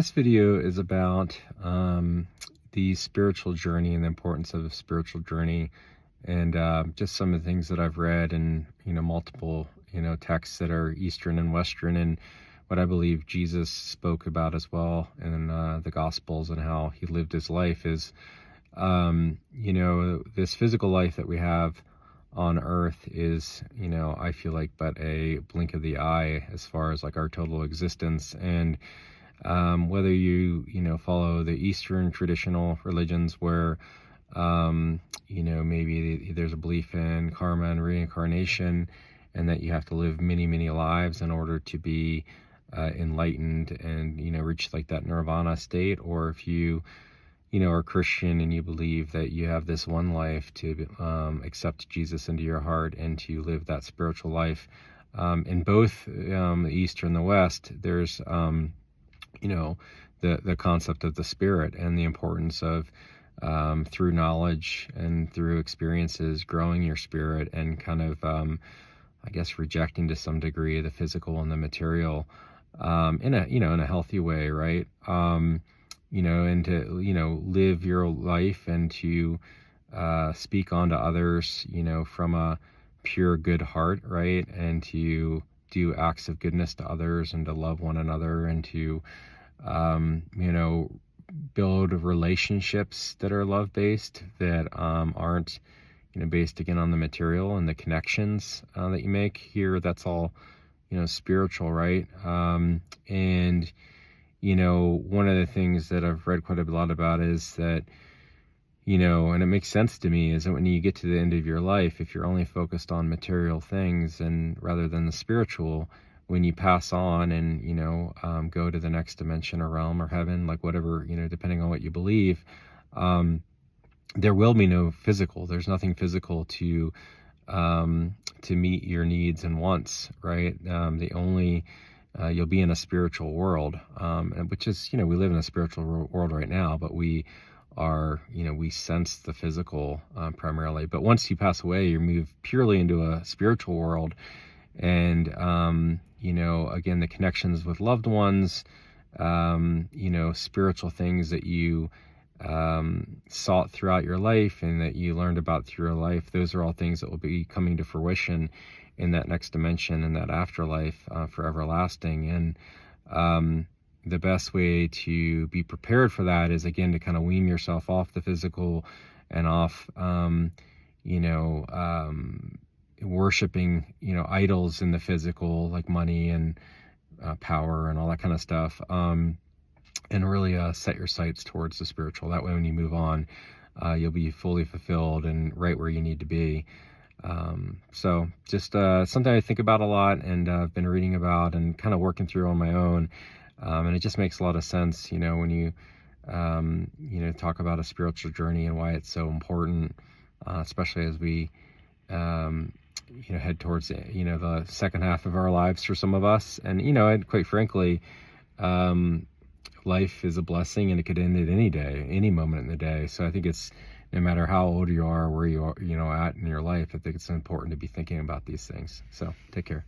This video is about the spiritual journey and the importance of a spiritual journey, and just some of the things that I've read, and multiple texts that are Eastern and Western, and what I believe Jesus spoke about as well in the Gospels, and how he lived his life is this physical life that we have on earth is, I feel like, but a blink of the eye as far as like our total existence. And whether you follow the Eastern traditional religions where maybe there's a belief in karma and reincarnation, and that you have to live many lives in order to be enlightened and reach like that nirvana state, or if you are Christian and you believe that you have this one life to accept Jesus into your heart and to live that spiritual life. In both the East and the West, there's the concept of the spirit and the importance of through knowledge and through experiences growing your spirit, and kind of I guess rejecting to some degree the physical and the material in a healthy way, right? And to live your life and to speak on to others from a pure good heart, right? And to do acts of goodness to others, and to love one another, and to build relationships that are love-based, that aren't based again on the material and the connections that you make here. That's all spiritual, right? And one of the things that I've read quite a lot about is that and it makes sense to me, is that when you get to the end of your life, if you're only focused on material things and rather than the spiritual, when you pass on and go to the next dimension or realm or heaven, like whatever, depending on what you believe, there will be no physical. There's nothing physical to meet your needs and wants, right? The only you'll be in a spiritual world, which is, we live in a spiritual world right now, but we are, we sense the physical primarily. But once you pass away, you move purely into a spiritual world. And, again, the connections with loved ones, spiritual things that you sought throughout your life and that you learned about through your life, those are all things that will be coming to fruition in that next dimension, in that afterlife, for everlasting. And the best way to be prepared for that is, again, to kind of wean yourself off the physical and off worshiping idols in the physical, like money and power and all that kind of stuff, and really set your sights towards the spiritual. That way, when you move on, you'll be fully fulfilled and right where you need to be. So just something I think about a lot, and I've been reading about and kind of working through on my own. And it just makes a lot of sense, when you talk about a spiritual journey and why it's so important, especially as we head towards the second half of our lives for some of us. And and quite frankly, life is a blessing, and it could end at any day, any moment in the day. So I think it's, no matter how old you are, where you are, at in your life, I think it's important to be thinking about these things. So take care.